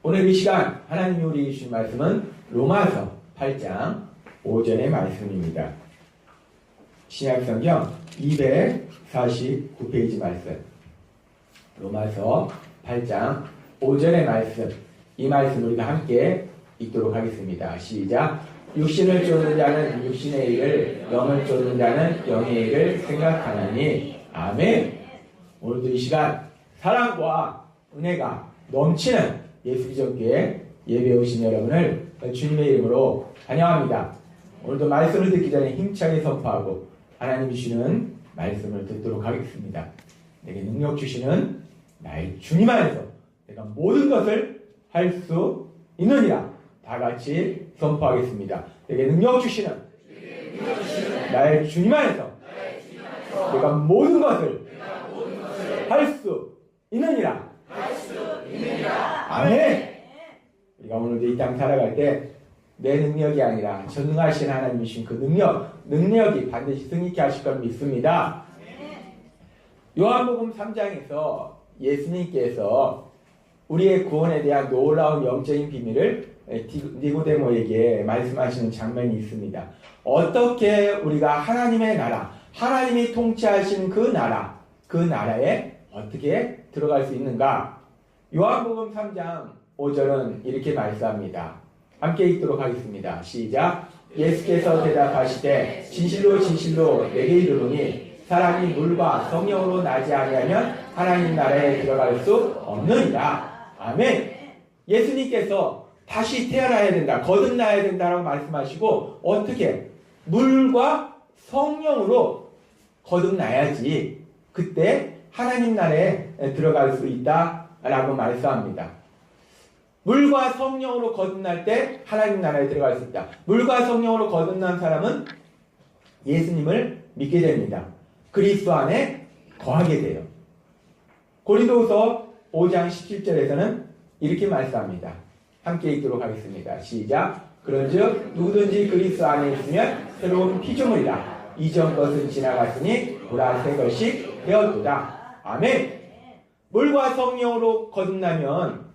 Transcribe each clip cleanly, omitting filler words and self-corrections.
오늘 이 시간 하나님이 우리에게 주신 말씀은 로마서 8장 5절의 말씀입니다. 신약성경 249페이지 말씀, 로마서 8장 5절의 말씀, 이 말씀 우리가 함께 읽도록 하겠습니다. 시작. 육신을 쫓는 자는 육신의 일을, 영을 쫓는 자는 영의 일을 생각하나니. 아멘. 오늘도 이 시간 사랑과 은혜가 넘치는 예수기적교회 예배 오신 여러분을 주님의 이름으로 환영합니다. 오늘도 말씀을 듣기 전에 힘차게 선포하고 하나님이 주시는 말씀을 듣도록 하겠습니다. 내게 능력 주시는 나의 주님 안에서 내가 모든 것을 할 수 있느니라. 다 같이 선포하겠습니다. 내게 능력 주시는 나의 주님 안에서 내가 모든 것을 할 수 있느니라. 아멘. 우리가 오늘도 이 땅 살아갈 때 내 능력이 아니라 전능하신 하나님이신 그 능력이 반드시 승리케 하실 걸 믿습니다. 요한복음 3장에서 예수님께서 우리의 구원에 대한 놀라운 영적인 비밀을 니고데모에게 말씀하시는 장면이 있습니다. 어떻게 우리가 하나님의 나라, 하나님이 통치하신 그 나라에 어떻게 들어갈 수 있는가? 요한복음 3장 5절은 이렇게 말씀합니다. 함께 읽도록 하겠습니다. 시작. 예수께서 대답하시되 진실로 진실로 내게 이르노니 사람이 물과 성령으로 나지 아니하면 하나님 나라에 들어갈 수 없느니라. 아멘. 예수님께서 다시 태어나야 된다, 거듭나야 된다라고 말씀하시고 어떻게? 물과 성령으로 거듭나야지 그때 하나님 나라에 들어갈 수 있다라고 말씀합니다. 물과 성령으로 거듭날 때 하나님 나라에 들어갈 수 있다. 물과 성령으로 거듭난 사람은 예수님을 믿게 됩니다. 그리스도 안에 거하게 돼요. 고린도후서 5장 17절에서는 이렇게 말씀합니다. 함께 읽도록 하겠습니다. 시작. 그런즉 누구든지 그리스도 안에 있으면 새로운 피조물이라. 이전 것은 지나갔으니 보라 새 것이 되었도다. 아멘. 물과 성령으로 거듭나면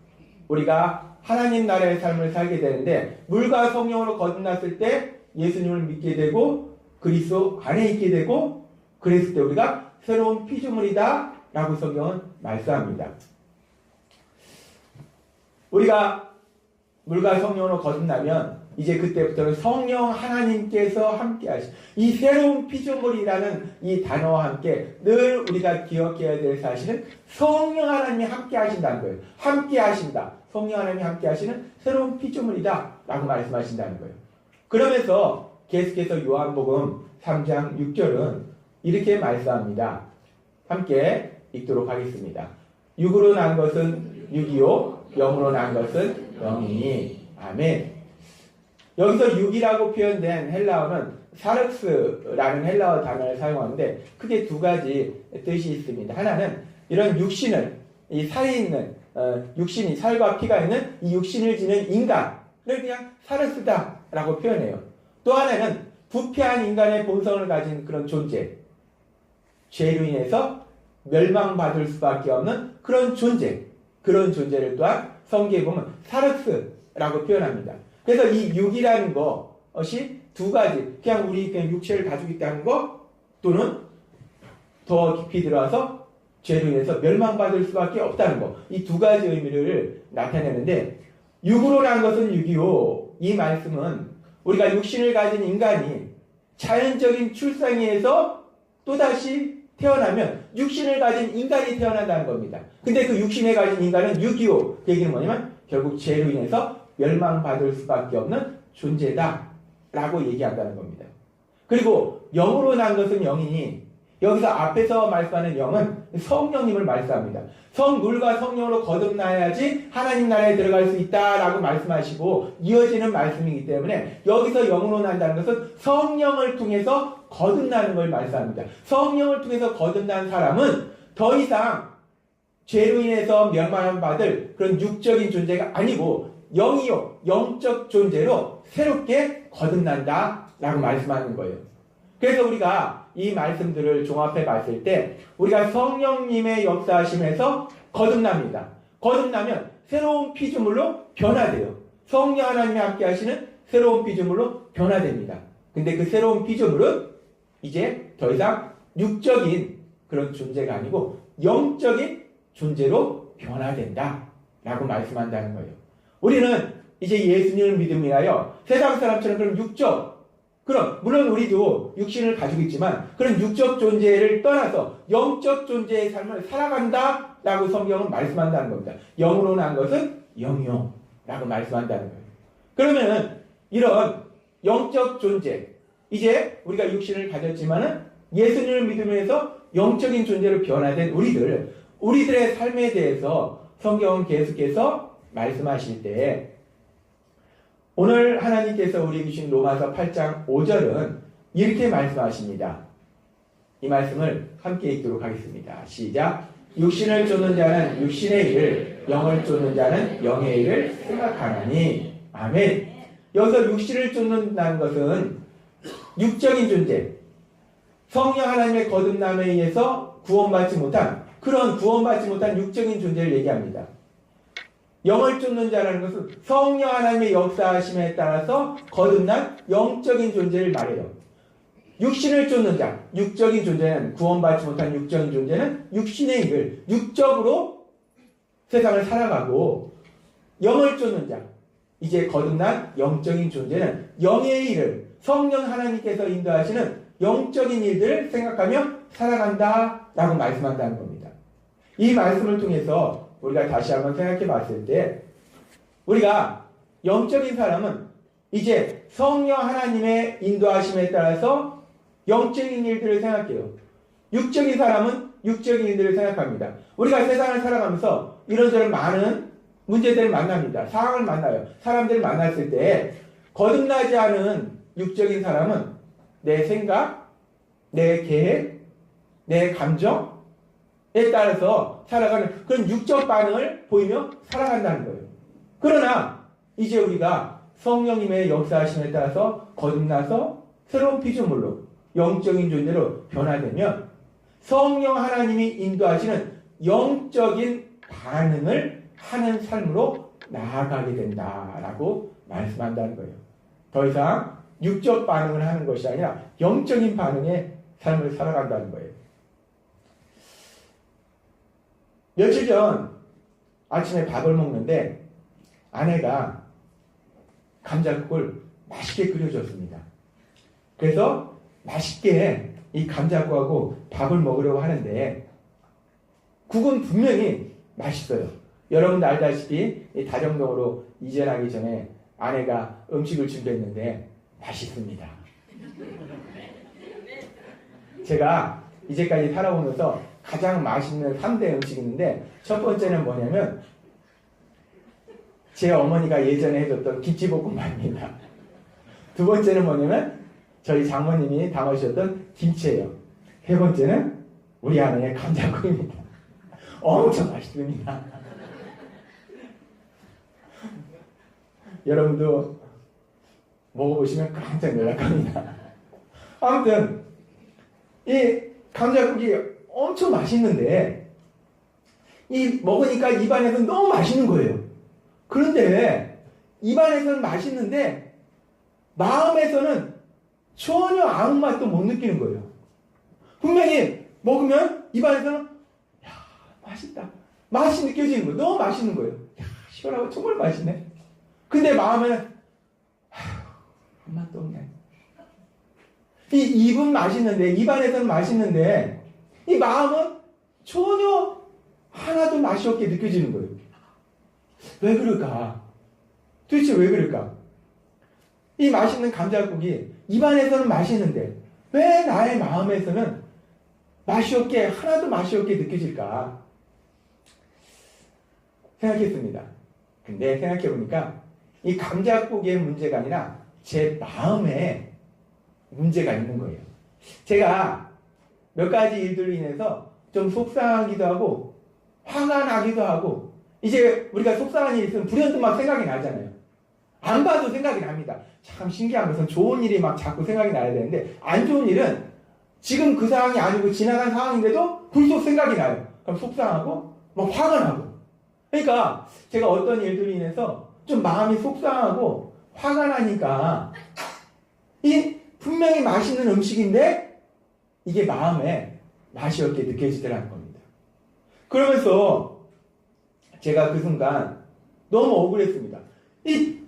우리가 하나님 나라의 삶을 살게 되는데, 물과 성령으로 거듭났을 때 예수님을 믿게 되고 그리스도 안에 있게 되고, 그랬을 때 우리가 새로운 피조물이다 라고 성경은 말씀합니다. 우리가 물과 성령으로 거듭나면 이제 그때부터는 성령 하나님께서 함께 하신 이 새로운 피조물이라는 이 단어와 함께 늘 우리가 기억해야 될 사실은 성령 하나님이 함께 하신다는 거예요. 함께 하신다. 성령 하나님이 함께 하시는 새로운 피조물이다 라고 말씀하신다는 거예요. 그러면서 계속해서 요한복음 3장 6절은 이렇게 말씀합니다. 함께 읽도록 하겠습니다. 육으로 난 것은 육이요 영으로 난 것은 영이니. 아멘. 여기서 육이라고 표현된 헬라어는 사르스라는 헬라어 단어를 사용하는데 크게 두 가지 뜻이 있습니다. 하나는 이런 육신을, 이 살이 있는 육신이, 살과 피가 있는 이 육신을 지닌 인간을 그냥 사르스다라고 표현해요. 또 하나는 부패한 인간의 본성을 가진 그런 존재, 죄로 인해서 멸망받을 수밖에 없는 그런 존재, 그런 존재를 또한 성경에 보면 사르스라고 표현합니다. 그래서 이 육이라는 것이 두 가지, 그냥 우리 그냥 육체를 가지고 있다는 것, 또는 더 깊이 들어와서 죄로 인해서 멸망받을 수밖에 없다는 것, 이 두 가지 의미를 나타내는데, 육으로라는 것은 육이요, 이 말씀은 우리가 육신을 가진 인간이 자연적인 출생에 의해서 또다시 태어나면 육신을 가진 인간이 태어난다는 겁니다. 근데 그 육신에 가진 인간은 육이요, 그 얘기는 뭐냐면 결국 죄로 인해서 멸망받을 수밖에 없는 존재다 라고 얘기한다는 겁니다. 그리고 영으로 난 것은 영이니, 여기서 앞에서 말씀하는 영은 성령님을 말씀합니다. 물과 성령으로 거듭나야지 하나님 나라에 들어갈 수 있다라고 말씀하시고 이어지는 말씀이기 때문에 여기서 영으로 난다는 것은 성령을 통해서 거듭나는 걸 말씀합니다. 성령을 통해서 거듭난 사람은 더 이상 죄로 인해서 멸망받을 그런 육적인 존재가 아니고 영이요, 영적 존재로 새롭게 거듭난다 라고 말씀하는 거예요. 그래서 우리가 이 말씀들을 종합해 봤을 때 우리가 성령님의 역사하심에서 거듭납니다. 거듭나면 새로운 피조물로 변화돼요. 성령 하나님이 함께 하시는 새로운 피조물로 변화됩니다. 근데 그 새로운 피조물은 이제 더 이상 육적인 그런 존재가 아니고 영적인 존재로 변화된다 라고 말씀한다는 거예요. 우리는 이제 예수님을 믿음이하여 세상 사람처럼 그런 육적, 그럼 물론 우리도 육신을 가지고 있지만 그런 육적 존재를 떠나서 영적 존재의 삶을 살아간다 라고 성경은 말씀한다는 겁니다. 영으로 난 것은 영이요 라고 말씀한다는 거예요. 그러면 이런 영적 존재, 이제 우리가 육신을 가졌지만은 예수님을 믿으면서 영적인 존재로 변화된 우리들의 삶에 대해서 성경은 계속해서 말씀하실 때 오늘 하나님께서 우리에게 주신 로마서 8장 5절은 이렇게 말씀하십니다. 이 말씀을 함께 읽도록 하겠습니다. 시작. 육신을 쫓는 자는 육신의 일을, 영을 쫓는 자는 영의 일을 생각하나니. 아멘. 여기서 육신을 쫓는다는 것은 육적인 존재, 성령 하나님의 거듭남에 의해서 구원받지 못한 그런 구원받지 못한 육적인 존재를 얘기합니다. 영을 쫓는 자라는 것은 성령 하나님의 역사하심에 따라서 거듭난 영적인 존재를 말해요. 육신을 쫓는 자, 육적인 존재는 구원받지 못한 육적인 존재는 육신의 일을 육적으로 세상을 살아가고, 영을 쫓는 자, 이제 거듭난 영적인 존재는 영의 일을 성령 하나님께서 인도하시는 영적인 일들을 생각하며 살아간다 라고 말씀한다는 겁니다. 이 말씀을 통해서 우리가 다시 한번 생각해 봤을 때 우리가 영적인 사람은 이제 성령 하나님의 인도하심에 따라서 영적인 일들을 생각해요. 육적인 사람은 육적인 일들을 생각합니다. 우리가 세상을 살아가면서 이런저런 많은 문제들을 만납니다. 상황을 만나요. 사람들을 만났을 때 거듭나지 않은 육적인 사람은 내 생각, 내 계획, 내 감정에 따라서 살아가는 그런 육적 반응을 보이며 살아간다는 거예요. 그러나 이제 우리가 성령님의 역사하심에 따라서 거듭나서 새로운 피조물로 영적인 존재로 변화되면 성령 하나님이 인도하시는 영적인 반응을 하는 삶으로 나아가게 된다라고 말씀한다는 거예요. 더 이상 육적 반응을 하는 것이 아니라 영적인 반응의 삶을 살아간다는 거예요. 며칠 전 아침에 밥을 먹는데 아내가 감자국을 맛있게 끓여줬습니다. 그래서 맛있게 이 감자국하고 밥을 먹으려고 하는데 국은 분명히 맛있어요. 여러분도 알다시피 이 다정동으로 이전하기 전에 아내가 음식을 준비했는데 맛있습니다. 제가 이제까지 살아오면서 가장 맛있는 3대 음식이 있는데 첫 번째는 뭐냐면 제 어머니가 예전에 해줬던 김치볶음밥입니다. 두 번째는 뭐냐면 저희 장모님이 담아주셨던 김치예요. 세 번째는 우리 아내의 감자국입니다. 엄청 맛있습니다. 여러분도 먹어보시면 깜짝 놀랄 겁니다. 아무튼 이 감자국이 엄청 맛있는데 이 먹으니까 입안에서는 너무 맛있는 거예요. 그런데 입안에서는 맛있는데 마음에서는 전혀 아무 맛도 못 느끼는 거예요. 분명히 먹으면 입안에서는 야 맛있다. 맛이 느껴지는 거예요. 너무 맛있는 거예요. 야, 시원하고 정말 맛있네. 근데 마음에는 아무 맛도 없네. 이 입은 맛있는데 입안에서는 맛있는데 이 마음은 전혀 하나도 맛이 없게 느껴지는 거예요. 왜 그럴까? 도대체 왜 그럴까? 이 맛있는 감자국이 입안에서는 맛있는데 왜 나의 마음에서는 맛이 없게, 하나도 맛이 없게 느껴질까? 생각했습니다. 근데 생각해보니까 이 감자국의 문제가 아니라 제 마음에 문제가 있는 거예요. 제가 몇 가지 일들로 인해서 좀 속상하기도 하고 화가 나기도 하고, 이제 우리가 속상한 일이 있으면 불현듯 막 생각이 나잖아요. 안 봐도 생각이 납니다. 참 신기한 것은 좋은 일이 막 자꾸 생각이 나야 되는데 안 좋은 일은 지금 그 상황이 아니고 지나간 상황인데도 불쑥 생각이 나요. 그럼 속상하고 막 화가 나고. 그러니까 제가 어떤 일들로 인해서 좀 마음이 속상하고 화가 나니까 이 분명히 맛있는 음식인데 이게 마음에 맛이 없게 느껴지더라는 겁니다. 그러면서 제가 그 순간 너무 억울했습니다. 이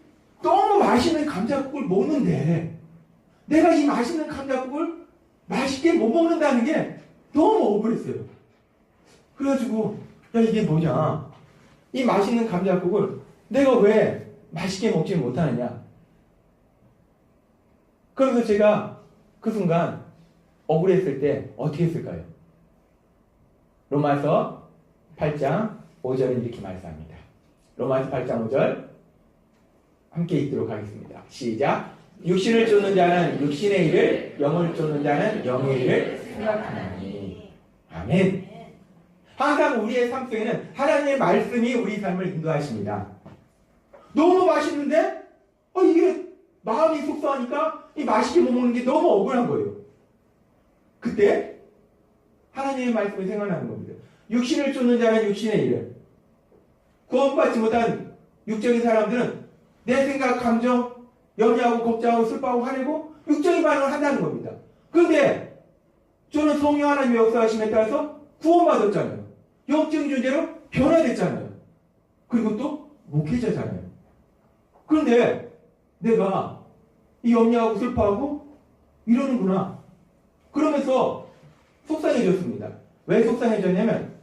너무 맛있는 감자국을 먹는데 내가 이 맛있는 감자국을 맛있게 못 먹는다는 게 너무 억울했어요. 그래가지고 야 이게 뭐냐, 이 맛있는 감자국을 내가 왜 맛있게 먹지 못하느냐. 그래서 제가 그 순간 억울했을 때 어떻게 했을까요? 로마서 8장 5절은 이렇게 말씀합니다. 로마서 8장 5절 함께 읽도록 하겠습니다. 시작. 육신을 쫓는 자는 육신의 일을, 영을 쫓는 자는 영의 일을 생각하나니. 아멘. 항상 우리의 삶 속에는 하나님의 말씀이 우리 삶을 인도하십니다. 너무 맛있는데 이게 마음이 속상하니까 이 맛있게 못 먹는 게 너무 억울한 거예요. 그때 하나님의 말씀이 생각나는 겁니다. 육신을 쫓는 자는 육신의 일을. 구원받지 못한 육적인 사람들은 내 생각, 감정, 염려하고 걱정하고 슬퍼하고 화내고 육적인 반응을 한다는 겁니다. 그런데 저는 성령 하나님의 역사하심에 따라서 구원받았잖아요. 영적인 존재로 변화됐잖아요. 그리고 또 목회자잖아요. 그런데 내가 이 염려하고 슬퍼하고 이러는구나. 그러면서 속상해졌습니다. 왜 속상해졌냐면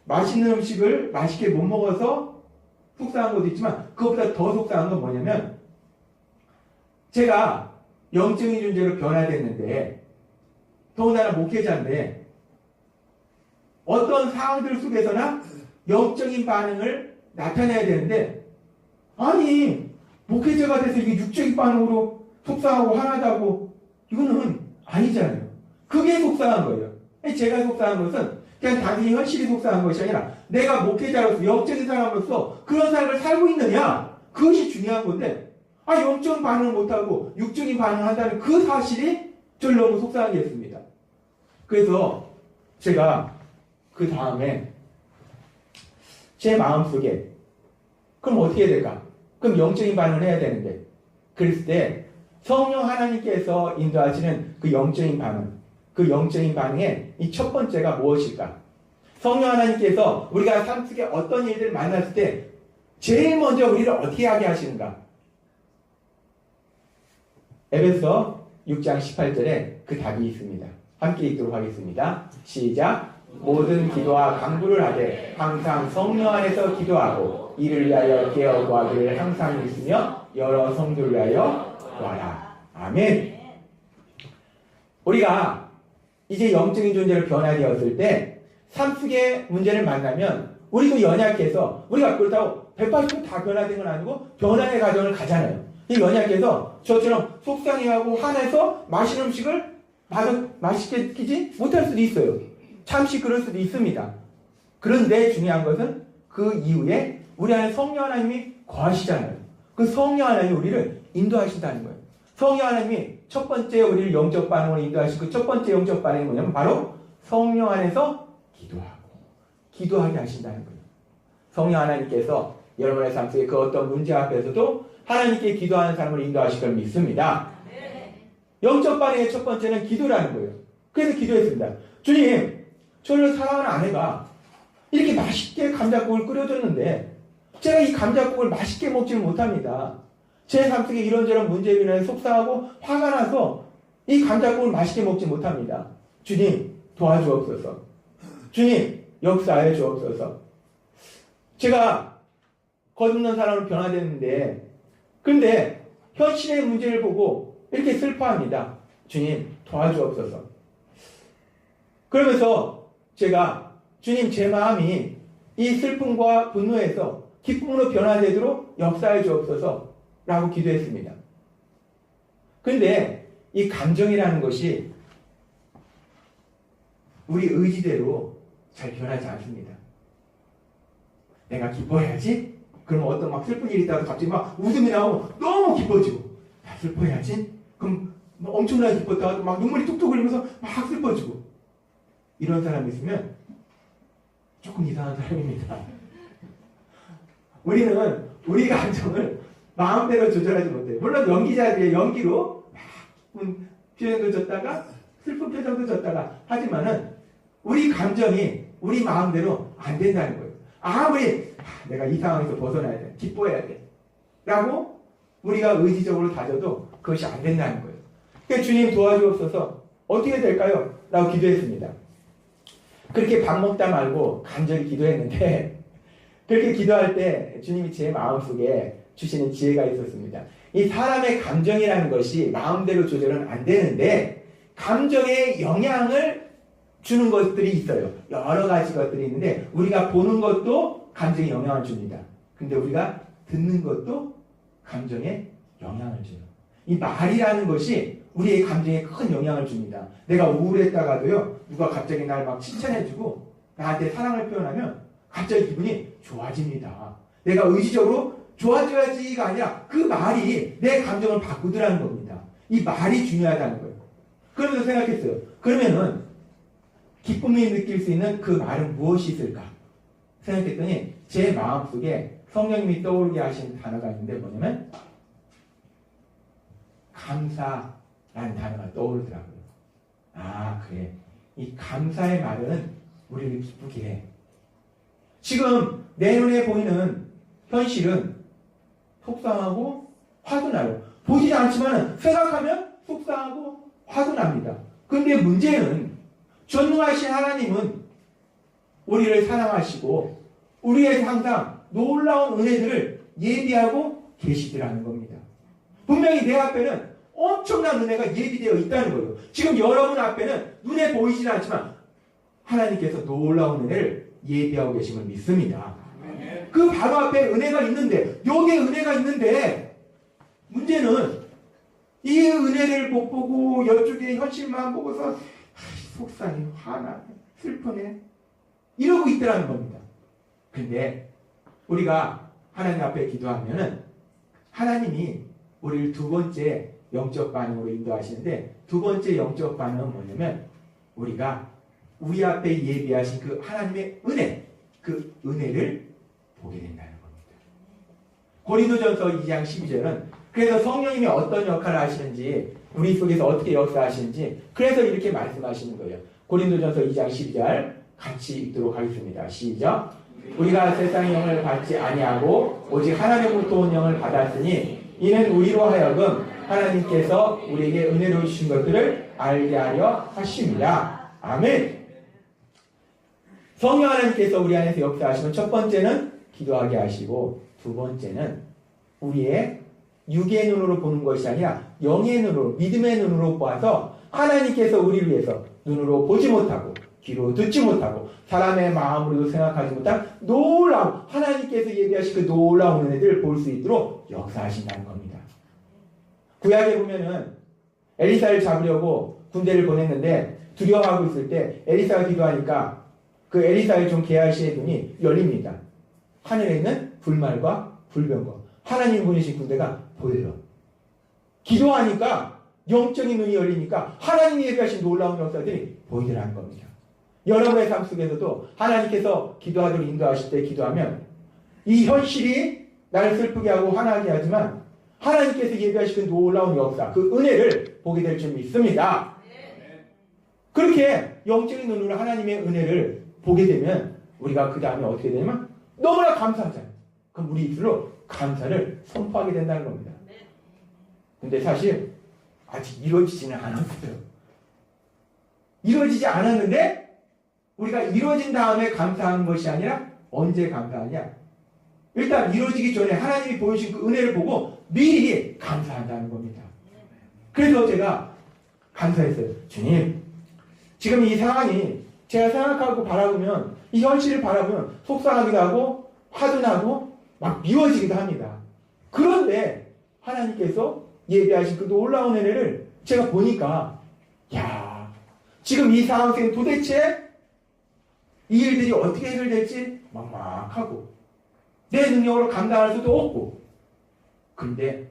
맛있는 음식을 맛있게 못 먹어서 속상한 것도 있지만 그것보다 더 속상한 건 뭐냐면 제가 영적인 존재로 변화됐는데 더군다나 목회자인데 어떤 상황들 속에서나 영적인 반응을 나타내야 되는데 아니 목회자가 돼서 이게 육적인 반응으로 속상하고 화나다고 이거는 아니잖아요. 그게 속상한 거예요. 제가 속상한 것은 그냥 단순히 현실이 속상한 것이 아니라 내가 목회자로서 영적인 사람으로서 그런 삶을 살고 있느냐 그것이 중요한 건데 영적인 반응을 못하고 육적인 반응을 한다는 그 사실이 저를 너무 속상하게 했습니다. 그래서 제가 그 다음에 제 마음속에 그럼 어떻게 해야 될까? 그럼 영적인 반응을 해야 되는데 그랬을 때 성령 하나님께서 인도하시는 그 영적인 반응, 그 영적인 반응의 이 첫 번째가 무엇일까? 성령 하나님께서 우리가 삶 속에 어떤 일들을 만났을 때 제일 먼저 우리를 어떻게 하게 하시는가? 에베소 6장 18절에 그 답이 있습니다. 함께 읽도록 하겠습니다. 시작. 모든 기도와 간구를 하되 항상 성령 안에서 기도하고 이를 위하여 깨어 구하기를 항상 있으며 여러 성도를 위하여 구하라. 아멘. 우리가 이제 영적인 존재로 변화되었을 때 삶 속의 문제를 만나면 우리도 연약해서 우리가 그렇다고 180도 다 변화된 건 아니고 변화의 과정을 가잖아요. 이 연약해서 저처럼 속상해하고 화내서 맛있는 음식을 맛있게 끼지 못할 수도 있어요. 잠시 그럴 수도 있습니다. 그런데 중요한 것은 그 이후에 우리 안에 성령 하나님이 거하시잖아요. 그 성령 하나님이 우리를 인도하신다는 거예요. 성령 하나님이 첫 번째 우리를 영적 반응으로 인도하신 그 첫 번째 영적 반응이 뭐냐면 바로 성령 안에서 기도하게 하신다는 거예요. 성령 하나님께서 여러분의 삶 속에 그 어떤 문제 앞에서도 하나님께 기도하는 사람을 인도하실 걸 믿습니다. 영적 반응의 첫 번째는 기도라는 거예요. 그래서 기도했습니다. 주님, 저를 사랑하는 아내가 이렇게 맛있게 감자국을 끓여줬는데 제가 이 감자국을 맛있게 먹지는 못합니다. 제 삶 속에 이런저런 문제로 인해 속상하고 화가 나서 이 감자국을 맛있게 먹지 못합니다. 주님, 도와주옵소서. 주님, 역사해 주옵소서. 제가 거듭난 사람으로 변화됐는데 그런데 현실의 문제를 보고 이렇게 슬퍼합니다. 주님, 도와주옵소서. 그러면서 제가 주님, 제 마음이 이 슬픔과 분노에서 기쁨으로 변화되도록 역사해 주옵소서 라고 기도했습니다. 그런데 이 감정이라는 것이 우리 의지대로 잘 변하지 않습니다. 내가 기뻐해야지? 그럼 어떤 막 슬픈 일이 있다가 갑자기 막 웃음이 나오고 너무 기뻐지고 슬퍼해야지? 그럼 엄청나게 기뻤다가 막 눈물이 툭툭 흘리면서 막 슬퍼지고 이런 사람이 있으면 조금 이상한 사람입니다. 우리는 우리 감정을 마음대로 조절하지 못해요. 물론 연기자들의 연기로 막 표정도 줬다가 슬픈 표정도 줬다가 하지만은 우리 감정이 우리 마음대로 안 된다는 거예요. 아무리 내가 이 상황에서 벗어나야 돼, 기뻐해야 돼 라고 우리가 의지적으로 다져도 그것이 안 된다는 거예요. 그러니까 주님 도와주옵소서. 어떻게 될까요? 라고 기도했습니다. 그렇게 밥 먹다 말고 간절히 기도했는데 그렇게 기도할 때 주님이 제 마음속에 주시는 지혜가 있었습니다. 이 사람의 감정이라는 것이 마음대로 조절은 안 되는데 감정에 영향을 주는 것들이 있어요. 여러 가지 것들이 있는데 우리가 보는 것도 감정에 영향을 줍니다. 근데 우리가 듣는 것도 감정에 영향을 줘요. 이 말이라는 것이 우리의 감정에 큰 영향을 줍니다. 내가 우울했다가도요, 누가 갑자기 날 막 칭찬해주고 나한테 사랑을 표현하면 갑자기 기분이 좋아집니다. 내가 의지적으로 좋아져야지가 아니라 그 말이 내 감정을 바꾸더라는 겁니다. 이 말이 중요하다는 거예요. 그러면서 생각했어요. 그러면은 기쁨이 느낄 수 있는 그 말은 무엇이 있을까? 생각했더니 제 마음속에 성령님이 떠오르게 하신 단어가 있는데 뭐냐면 감사라는 단어가 떠오르더라고요. 아, 그래. 이 감사의 말은 우리를 기쁘게 해. 지금 내 눈에 보이는 현실은 속상하고 화도 나요. 보지 않지만 생각하면 속상하고 화도 납니다. 그런데 문제는 전능하신 하나님은 우리를 사랑하시고 우리에게 항상 놀라운 은혜들을 예비하고 계시더라는 겁니다. 분명히 내 앞에는 엄청난 은혜가 예비되어 있다는 거예요. 지금 여러분 앞에는 눈에 보이지는 않지만 하나님께서 놀라운 은혜를 예비하고 계심을 믿습니다. 그 바로 앞에 은혜가 있는데, 여기에 은혜가 있는데 문제는 이 은혜를 못 보고 이쪽에 현실만 보고서 속상해, 화나네, 슬프네 이러고 있더라는 겁니다. 근데 우리가 하나님 앞에 기도하면은 하나님이 우리를 두 번째 영적 반응으로 인도하시는데, 두 번째 영적 반응은 뭐냐면 우리가 우리 앞에 예비하신 그 하나님의 은혜, 그 은혜를 보게 된다는 겁니다. 고린도전서 2장 12절은 그래서 성령님이 어떤 역할을 하시는지, 우리 속에서 어떻게 역사하시는지 그래서 이렇게 말씀하시는 거예요. 고린도전서 2장 12절 같이 읽도록 하겠습니다. 시작. 우리가 세상의 영을 받지 아니하고 오직 하나님으로부터 온 영을 받았으니 이는 우리로 하여금 하나님께서 우리에게 은혜로 주신 것들을 알게 하려 하십니다. 아멘. 성령 하나님께서 우리 안에서 역사하시면 첫 번째는 기도하게 하시고, 두 번째는 우리의 육의 눈으로 보는 것이 아니라 영의 눈으로, 믿음의 눈으로 보아서 하나님께서 우리를 위해서 눈으로 보지 못하고 귀로 듣지 못하고 사람의 마음으로도 생각하지 못한 놀라운 하나님께서 예비하신 그 놀라운 은혜들을 볼 수 있도록 역사하신다는 겁니다. 구약에 보면은 엘리사를 잡으려고 군대를 보냈는데 두려워하고 있을 때 엘리사가 기도하니까 그 엘리사의 종 게하시의 눈이 열립니다. 하늘에 있는 불말과 불병과 하나님 보내신 군대가 보여요. 기도하니까 영적인 눈이 열리니까 하나님이 예비하신 놀라운 역사들이 보이더라는 겁니다. 여러분의 삶 속에서도 하나님께서 기도하도록 인도하실 때 기도하면 이 현실이 나를 슬프게 하고 화나게 하지만 하나님께서 예비하신 그 놀라운 역사, 그 은혜를 보게 될 줄 믿습니다. 그렇게 영적인 눈으로 하나님의 은혜를 보게 되면 우리가 그 다음에 어떻게 되냐면 너무나 감사하잖아요. 그럼 우리 입술로 감사를 선포하게 된다는 겁니다. 근데 사실 아직 이루어지지는 않았어요. 이루어지지 않았는데 우리가 이루어진 다음에 감사하는 것이 아니라 언제 감사하냐? 일단 이루어지기 전에 하나님이 보여주신 그 은혜를 보고 미리 감사한다는 겁니다. 그래서 제가 감사했어요. 주님, 지금 이 상황이 제가 생각하고 바라보면, 이 현실을 바라보면 속상하기도 하고 화도 나고 막 미워지기도 합니다. 그런데 하나님께서 예비하신 그 놀라운 은혜를 제가 보니까, 야, 지금 이 상황 속에 도대체 이 일들이 어떻게 해결될지 막막하고 내 능력으로 감당할 수도 없고, 근데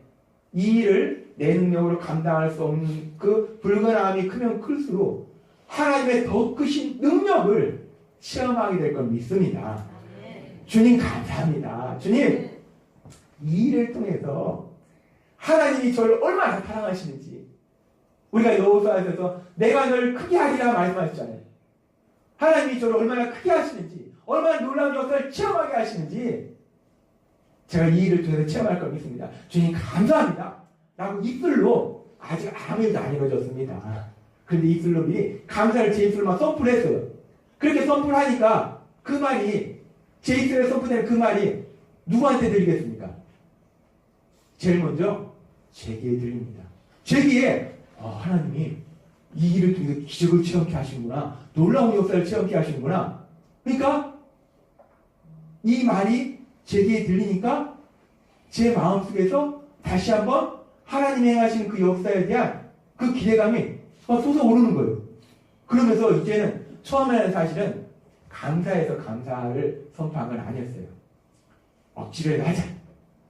이 일을 내 능력으로 감당할 수 없는 그 불가능함이 크면 클수록 하나님의 더 크신 능력을 체험하게 될 걸 믿습니다. 주님 감사합니다. 주님, 이 일을 통해서 하나님이 저를 얼마나 사랑하시는지, 우리가 여호수아에서 내가 널 크게 하리라 말씀하셨잖아요. 하나님이 저를 얼마나 크게 하시는지, 얼마나 놀라운 역사를 체험하게 하시는지 제가 이 일을 통해서 체험할 걸 믿습니다. 주님 감사합니다 라고 입술로, 아직 아무 일도 안 이루어졌습니다. 그런데 입술로 미리 감사를 제 입술로만 선포를 했어요. 그렇게 선포를 하니까 그 말이, 제 입술에 선포된 그 말이 누구한테 들리겠습니까? 제일 먼저 제 귀에 들립니다. 제 귀에 하나님이 이 일을 통해서 기적을 체험케 하시는구나, 놀라운 역사를 체험케 하시는구나. 그러니까 이 말이 제 귀에 들리니까 제 마음속에서 다시 한번 하나님이 행하시는 그 역사에 대한 그 기대감이 솟아오르는 거예요. 그러면서 이제는 처음에는 사실은 감사해서 감사를 선포한 건 아니었어요. 억지로 해도 하자.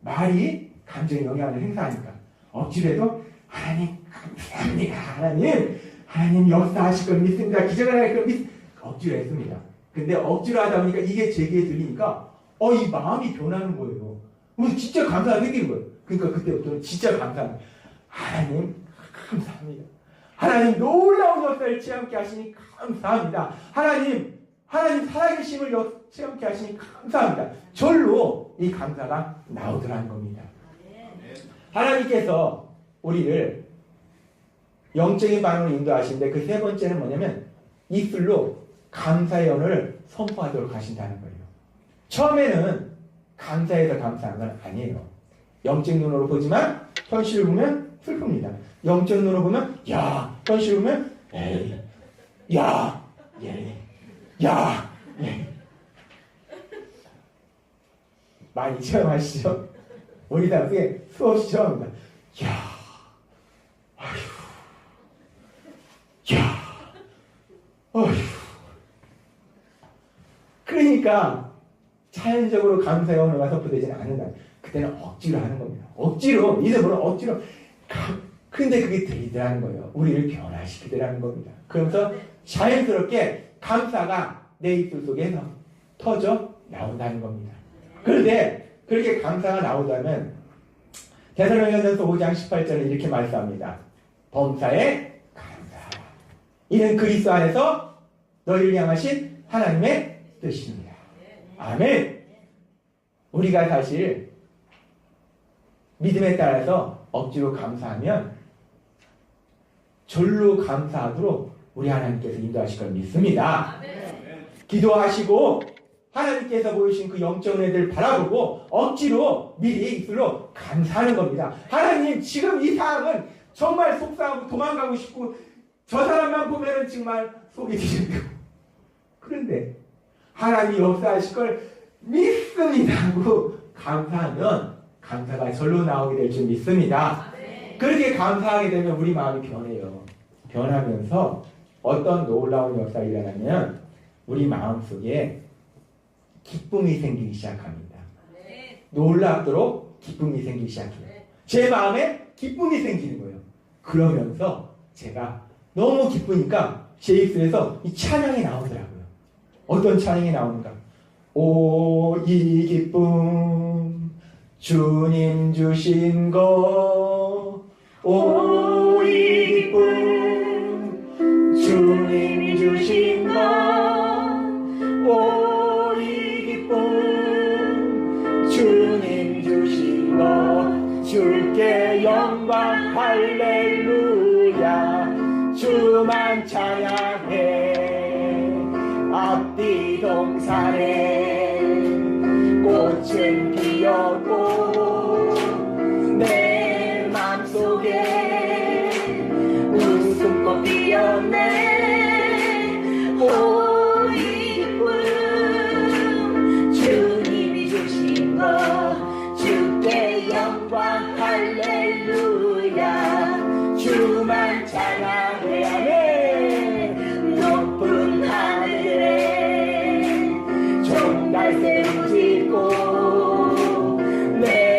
말이 감정의 영향을 행사하니까 억지로 해도 하나님 감사합니다. 하나님 역사하실 걸 믿습니다. 기적을 할 걸 믿습니다. 억지로 했습니다. 근데 억지로 하다 보니까 이게 제 귀에 들리니까 이 마음이 변하는 거예요. 그래서 진짜 감사가 생기는 거예요. 그러니까 그때부터는 진짜 감사합니다. 하나님 감사합니다. 하나님 놀라운 역사를 체험케 하시니 감사합니다. 하나님 살아계심을 체험케 하시니 감사합니다. 절로 이 감사가 나오더라는 겁니다. 하나님께서 우리를 영적인 반응으로 인도하시는데 그 세 번째는 뭐냐면 입술로 감사의 언어를 선포하도록 하신다는 거예요. 처음에는 감사해서 감사한 건 아니에요. 영적 눈으로 보지만 현실을 보면 슬픕니다. 영적 눈으로 보면 현실을 보면 에이, 많이 체험하시죠? 우리 나중에 수없이 체험합니다. 그러니까 자연적으로 감사의 언어가 선포되지는 않는다. 그때는 억지로 하는 겁니다. 억지로, 이제부터 억지로. 근데 그게 들리더라는 거예요. 우리를 변화시키더라는 겁니다. 그러면서 자연스럽게 감사가 내 입술 속에서 터져 나온다는 겁니다. 그런데 그렇게 감사가 나오다면 데살로니가전서 5장 18절에 이렇게 말씀합니다. 범사에 감사하라. 이는 그리스도 안에서 너희를 향하신 하나님의 뜻입니다. 아멘. 우리가 사실 믿음에 따라서 억지로 감사하면 절로 감사하도록 우리 하나님께서 인도하실 걸 믿습니다. 기도하시고 하나님께서 보여주신 그 영적 은혜를 바라보고 억지로 미리 입술로 감사하는 겁니다. 하나님, 지금 이 상황은 정말 속상하고 도망가고 싶고 저 사람만 보면은 정말 속이 뒤집히고, 그런데 하나님이 역사하실 걸 믿습니다 하고 감사하면 감사가 절로 나오게 될 줄 믿습니다. 그렇게 감사하게 되면 우리 마음이 변해요. 변하면서 어떤 놀라운 역사가 일어나면 우리 마음속에 기쁨이 생기기 시작합니다. 놀랍도록 기쁨이 생기기 시작해요. 제 마음에 기쁨이 생기는 거예요. 그러면서 제가 너무 기쁘니까 제 입술에서 이 찬양이 나오더라고요. 어떤 찬양이 나오는가? 오, 이 기쁨 주님 주신 거, 오, 이 기쁨 주님 주신 거, 오, 이 기쁨 주님 주신 거, 주께 영광 할렐루야, 주만 찬양해. 앞뒤 동산에 꽃은 피었고 내 맘속에 웃음꽃 피었네. 오, 이 기쁨 주님이 주신 거, 주께 영광 할렐루야, 주만 찬양해야 해. 높은 하늘에 종달새 짓고 내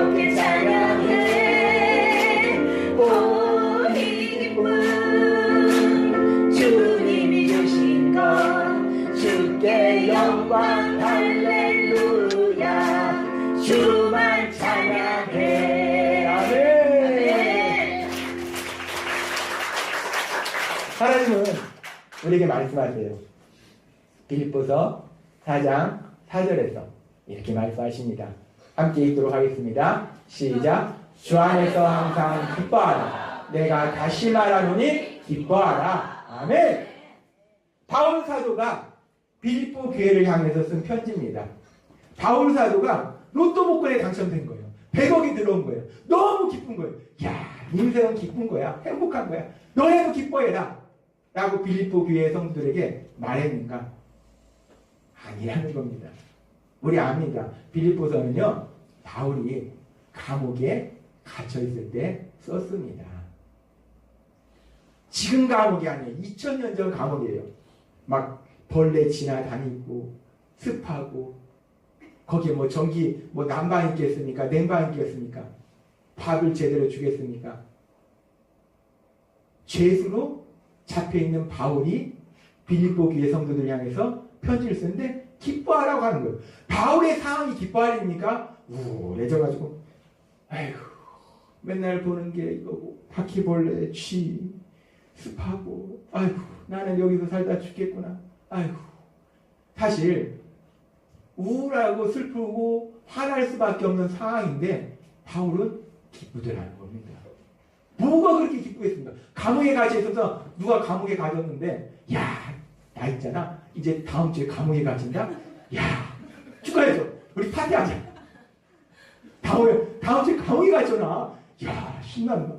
즐겁게 찬양해. 오, 이 기쁨 주님이 주신 것 주께 영광 할렐루야. 주만 찬양해. 아멘. 하나님은 우리에게 말씀하세요. 빌립보서 4장 4절에서 이렇게 말씀하십니다. 함께 읽도록 하겠습니다. 시작. 주 안에서 항상 기뻐하라. 내가 다시 말하노니 기뻐하라. 아멘. 바울 사도가 빌립보 교회를 향해서 쓴 편지입니다. 바울 사도가 로또 복권에 당첨된 거예요. 100억이 들어온 거예요. 너무 기쁜 거예요. 야, 인생은 기쁜 거야. 행복한 거야. 너네도 기뻐해라. 라고 빌립보 교회 성도들에게 말했는가? 아니라는 겁니다. 우리 압니다. 빌립보서는요, 바울이 감옥에 갇혀있을 때 썼습니다. 지금 감옥이 아니에요. 2000년 전 감옥이에요. 막 벌레 지나다니고 습하고 거기에 뭐 전기 뭐 난방 있겠습니까? 냉방 있겠습니까? 밥을 제대로 주겠습니까? 죄수로 잡혀있는 바울이 빌립보 교회 성도들 향해서 편지를 쓰는데 기뻐하라고 하는 거예요. 바울의 상황이 기뻐할 일입니까? 우울해져가지고 아이고 맨날 보는 게 이거고 바퀴벌레, 쥐, 습하고 아이고 나는 여기서 살다 죽겠구나. 아이고 사실 우울하고 슬프고 화날 수밖에 없는 상황인데 바울은 기쁘더라는 겁니다. 뭐가 그렇게 기쁘겠습니까? 감옥에 갇혀 있어서 누가 감옥에 가졌는데 야, 나 있잖아. 이제 다음 주에 감옥에 갇힌다? 야, 축하해줘. 우리 파티하자. 다음 주에 감옥에 갇혀나? 야, 신난다.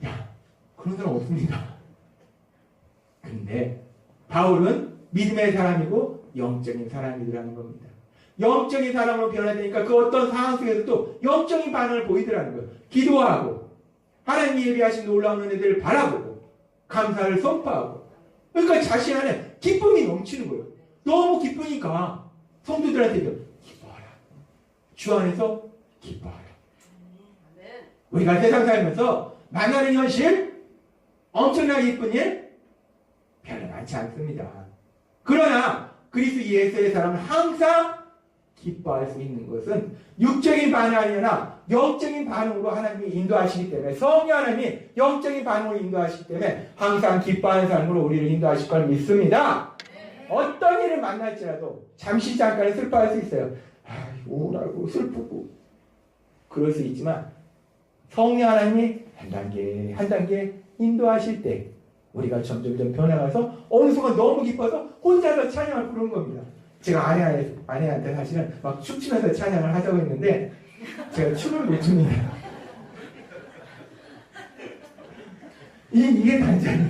야, 그런 사람 없습니다. 근데 바울은 믿음의 사람이고 영적인 사람이라는 겁니다. 영적인 사람으로 변화되니까 그 어떤 상황 속에서도 영적인 반응을 보이더라는 거예요. 기도하고 하나님이 예비하신 놀라운 은혜들을 바라보고 감사를 선포하고 그러니까 자신 안에 기쁨이 넘치는 거예요. 너무 기쁘니까 성도들한테도 기뻐하라. 주 안에서 기뻐하라. 우리가 세상 살면서 만나는 현실 엄청나게 기쁜 일 별로 많지 않습니다. 그러나 그리스도 예수의 사람은 항상 기뻐할 수 있는 것은 육적인 반응이 아니라 영적인 반응으로 하나님이 인도하시기 때문에 성령 하나님이 영적인 반응으로 인도하시기 때문에 항상 기뻐하는 삶으로 우리를 인도하실 걸 믿습니다. 어떤 일을 만날지라도 잠시 잠깐 슬퍼할 수 있어요. 우울하고 슬프고 그럴 수 있지만 성령 하나님이 한 단계 한 단계 인도하실 때 우리가 점점 변해가서 어느 순간 너무 기뻐서 혼자서 찬양을 부르는 겁니다. 제가 아내한테 사실은 막 춤추면서 찬양을 하자고 했는데 제가 춤을 못 춥니다. 이게 단장이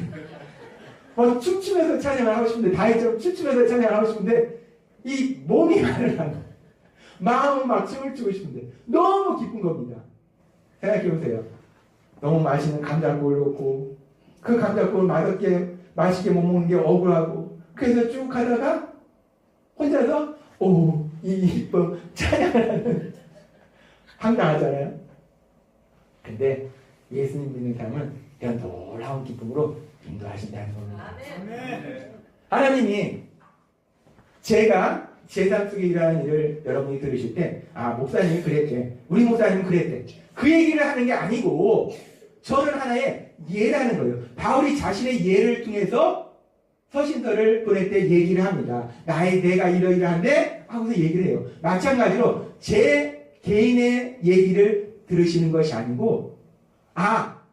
막 춤추면서 찬양을 하고 싶은데 다이처럼 춤추면서 찬양을 하고 싶은데 이 몸이 말을 안 해요. 마음은 막 춤을 추고 싶은데 너무 기쁜 겁니다. 생각해보세요. 너무 맛있는 감자국을 넣고 그 감자국을 맛있게 못 먹는 게 억울하고 그래서 쭉 하다가 혼자서 이뻐 찬양을 하는 황당하잖아요. 근데 예수님 믿는 사람은 이런 놀라운 기쁨으로 인도하신다는 겁니다. 하나님이 제가 제 삶 속에 일어나는 일을 여러분이 들으실 때 목사님이 그랬대. 우리 목사님은 그랬대. 그 얘기를 하는 게 아니고 저는 하나의 예라는 거예요. 바울이 자신의 예를 통해서 서신서를 보낼 때 얘기를 합니다. 내가 이러이러한데 하고서 얘기를 해요. 마찬가지로 제 개인의 얘기를 들으시는 것이 아니고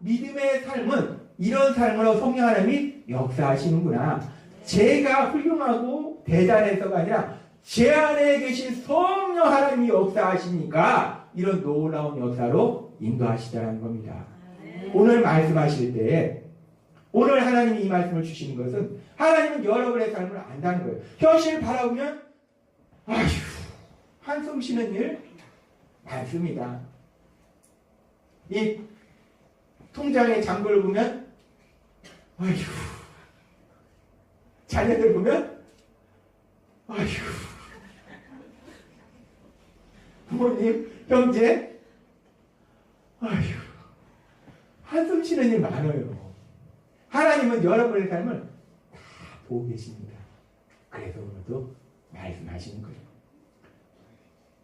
믿음의 삶은 이런 삶으로 성령 하나님이 역사하시는구나. 제가 훌륭하고 대단해서가 아니라 제 안에 계신 성령 하나님이 역사하시니까 이런 놀라운 역사로 인도하시다는 겁니다. 오늘 말씀하실 때 오늘 하나님이 이 말씀을 주시는 것은 하나님은 여러분의 삶을 안다는 거예요. 현실을 바라보면 한숨 쉬는 일 많습니다. 이 통장의 잔고를 보면 자녀들 보면 부모님, 형제 아휴, 한숨 쉬는 일 많아요. 하나님은 여러분의 삶을 다 보고 계십니다. 그래서 오늘도 말씀하시는 거예요.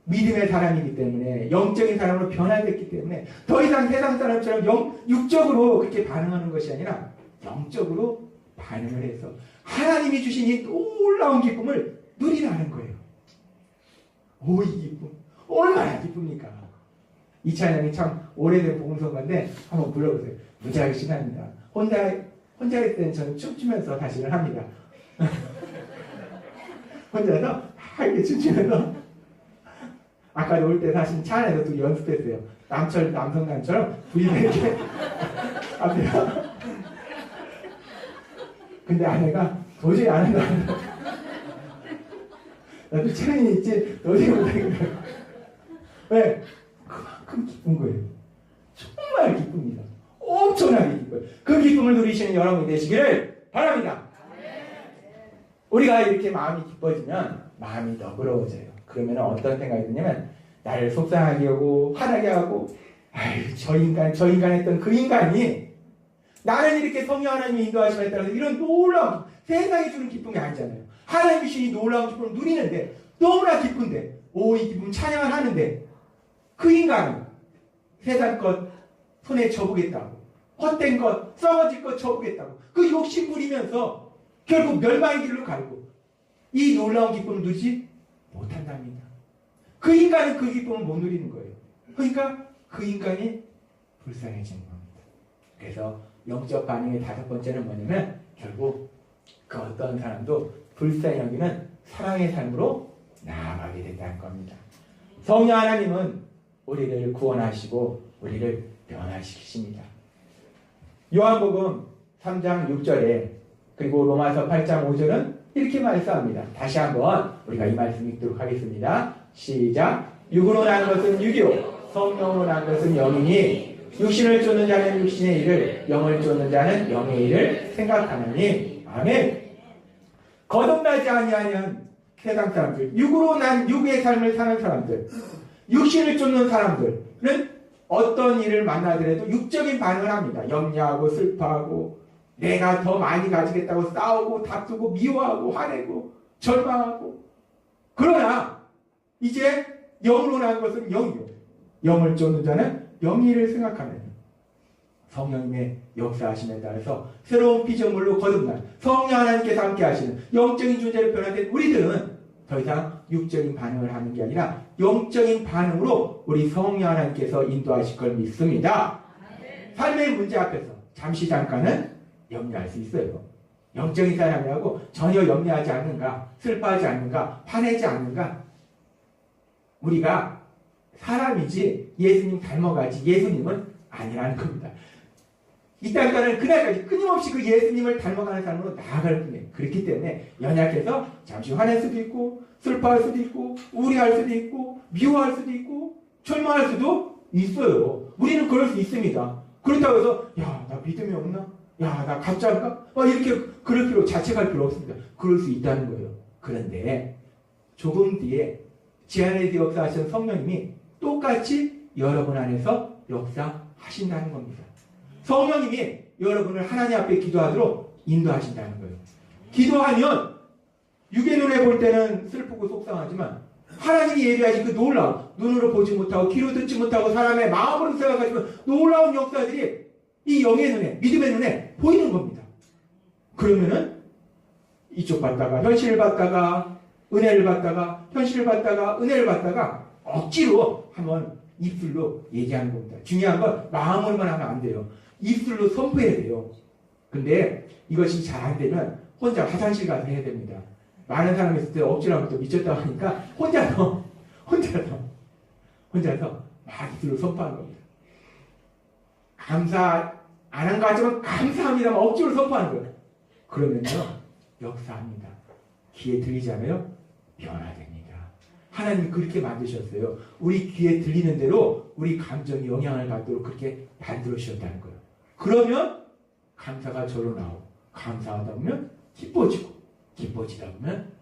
믿음의 사람이기 때문에, 영적인 사람으로 변화됐기 때문에 더 이상 세상 사람처럼 육적으로 그렇게 반응하는 것이 아니라 영적으로 반응을 해서 하나님이 주신 이 놀라운 기쁨을 누리라는 거예요. 오, 이 기쁨 얼마나 기쁩니까? 이 찬양이 참 오래된 복음성가인데 한번 불러보세요. 무지하게 신납니다. 혼자 있을 때는 저는 춤추면서 사실을 합니다. 혼자서 이렇게 춤추면서 아까 올 때 사실 차 안에서 둘이 연습했어요. 남성남처럼 둘이 이렇게 앞에서. 근데 아내가 도저히 안 한다. 나도 체력이 있지 도저히 못하겠다. 왜? 그만큼 기쁜 거예요. 정말 기쁩니다. 엄청나게 기뻐요. 그 기쁨을 누리시는 여러분이 되시기를 바랍니다. 우리가 이렇게 마음이 기뻐지면 마음이 너그러워져요. 그러면 어떤 생각이 드냐면 나를 속상하게 하고 화나게 하고 아유 저 인간 했던 그 인간이 나는 이렇게 성령 하나님의 인도하심에 따라서 이런 놀라운 세상이 주는 기쁨이 아니잖아요. 하나님이 주신 이 놀라운 기쁨을 누리는데 너무나 기쁜데 이 기쁨 찬양을 하는데 그 인간은 세상 것 손에 져보겠다고 헛된 것 썩어질 것 져보겠다고 그 욕심 부리면서 결국 멸망의 길로 가고 이 놀라운 기쁨을 누리지 못한답니다. 그 인간은 그 기쁨을 못 누리는 거예요. 그러니까 그 인간이 불쌍해지는 겁니다. 그래서 영적 반응의 다섯 번째는 뭐냐면 결국 그 어떤 사람도 불쌍히 여기는 사랑의 삶으로 나아가게 된다는 겁니다. 성령 하나님은 우리를 구원하시고 우리를 변화시키십니다. 요한복음 3장 6절에 그리고 로마서 8장 5절은 이렇게 말씀합니다. 다시 한번 우리가 이 말씀 읽도록 하겠습니다. 시작. 육으로 난 것은 육이요 성령으로 난 것은 영이니 육신을 쫓는 자는 육신의 일을 영을 쫓는 자는 영의 일을 생각하느니 아멘. 거듭나지 아니하는 세상 사람들, 육으로 난 육의 삶을 사는 사람들, 육신을 쫓는 사람들은 어떤 일을 만나더라도 육적인 반응을 합니다. 염려하고 슬퍼하고 내가 더 많이 가지겠다고 싸우고 다투고 미워하고 화내고 절망하고. 그러나 이제 영으로 난 것은 영이요 영을 쫓는 자는 영의를 생각하는 성령님의 역사하심에 따라서 새로운 피조물로 거듭난 성령 하나님께서 함께 하시는 영적인 존재로 변화된 우리들은 더 이상 육적인 반응을 하는 게 아니라 영적인 반응으로 우리 성령 하나님께서 인도하실 걸 믿습니다. 삶의 문제 앞에서 잠깐은 염려할 수 있어요. 영적인 사람이라고 전혀 염려하지 않는가, 슬퍼하지 않는가, 화내지 않는가. 우리가 사람이지 예수님 닮아가지 예수님은 아니라는 겁니다. 이 땅에는 그날까지 끊임없이 그 예수님을 닮아가는 사람으로 나아갈 뿐이에요. 그렇기 때문에 연약해서 잠시 화낼 수도 있고 슬퍼할 수도 있고 우울해할 수도 있고 미워할 수도 있고 절망할 수도 있어요. 우리는 그럴 수 있습니다. 그렇다고 해서 야, 나 믿음이 없나? 야, 나 가짜인가? 이렇게 그럴 필요, 자책할 필요 없습니다. 그럴 수 있다는 거예요. 그런데 조금 뒤에 제 안에 역사하신 성령님이 똑같이 여러분 안에서 역사하신다는 겁니다. 성령님이 여러분을 하나님 앞에 기도하도록 인도하신다는 거예요. 기도하면 육의 눈에 볼 때는 슬프고 속상하지만 하나님이 예비하신 그 놀라운 눈으로 보지 못하고 귀로 듣지 못하고 사람의 마음으로 생각하지만 놀라운 역사들이 이 영의 눈에 믿음의 눈에 보이는 겁니다. 그러면은 이쪽 봤다가 현실을 봤다가 은혜를 받다가 현실을 받다가 은혜를 받다가 억지로 한번 입술로 얘기하는 겁니다. 중요한 건 마음으로만 하면 안 돼요. 입술로 선포해야 돼요. 근데 이것이 잘 안 되면 혼자 화장실 가서 해야 됩니다. 많은 사람이 있을 때 억지로 하면 또 미쳤다고 하니까 혼자서 막 입술로 선포하는 겁니다. 감사 안 한 거 같지만 감사합니다. 억지로 선포하는 거예요. 그러면요 역사합니다. 귀에 들리지 않아요? 변화됩니다. 하나님이 그렇게 만드셨어요. 우리 귀에 들리는 대로 우리 감정이 영향을 받도록 그렇게 만들어 주셨다는 거예요. 그러면 감사가 저로 나오고 감사하다 보면 기뻐지고 기뻐지다 보면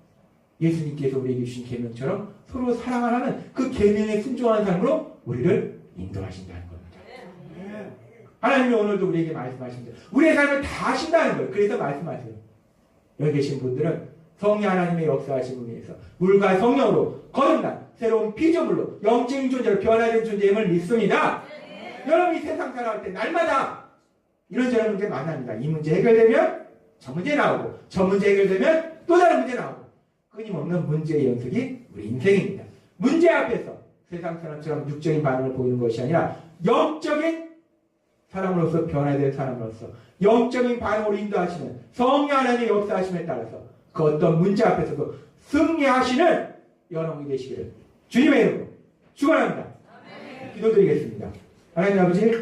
예수님께서 우리에게 주신 계명처럼 서로 사랑을 하는 그 계명에 순종하는 삶으로 우리를 인도하신다는 겁니다. 하나님이 오늘도 우리에게 말씀하십니다. 우리의 삶을 다 하신다는 거예요. 그래서 말씀하세요. 여기 계신 분들은 성령 하나님의 역사하심을 위해서 물과 성령으로 거듭난 새로운 피조물로 영적인 존재로 변화된 존재임을 믿습니다. 여러분이 세상 살아갈 때 날마다 이런저런 문제 만납니다. 이 문제 해결되면 저 문제 나오고 저 문제 해결되면 또 다른 문제 나오고 끊임없는 문제의 연속이 우리 인생입니다. 문제 앞에서 세상 사람처럼 육적인 반응을 보이는 것이 아니라 영적인 사람으로서 변화된 사람으로서 영적인 반응으로 인도하시는 성령 하나님의 역사하심에 따라서 그 어떤 문제 앞에서도 승리하시는 여러분이 되시기를 주님의 이름으로 축원합니다. 기도드리겠습니다. 하나님 아버지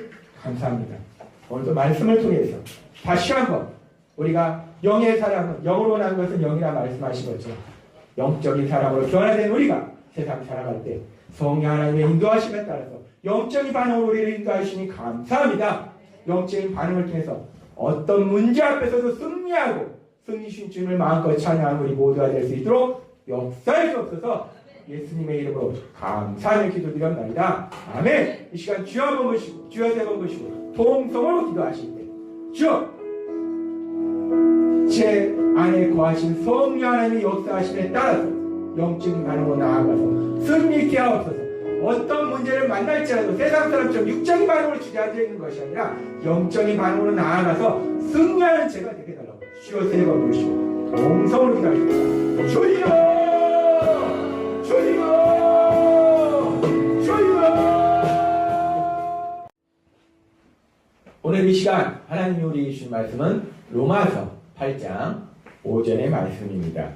감사합니다. 오늘도 말씀을 통해서 다시 한번 우리가 영의 사람은 영으로 난 것은 영이라 말씀하신 것처럼 영적인 사람으로 변화된 우리가 세상 살아갈 때 성령 하나님의 인도하심에 따라서 영적인 반응으로 우리를 인도하시니 감사합니다. 영적인 반응을 통해서 어떤 문제 앞에서도 승리하고 승리신 주님을 마음껏 찬양하는 우리 모두가 될 수 있도록 역사해 주옵소서. 예수님의 이름으로 감사하며 기도드렸나이다. 아멘. 이 시간 주여 한 번 보시고 주여 세 번 보시고 통성으로 기도하실 때 주여 제 안에 거하신 성령 하나님의 역사하심에 따라서 영적인 반응으로 나아가서 승리케 하옵소서. 어떤 문제를 만날지라도 세상 사람처럼 육적인 반응으로 주저앉아 있는 것이 아니라 영적인 반응으로 나아가서 승리하는 제가 되게 달라고 주여 세 번 보시고 통성으로 기도하십니다. 주여 주여 주여. 오늘 이 시간 하나님이 우리에게 주신 말씀은 로마서 8장 5절의 말씀입니다.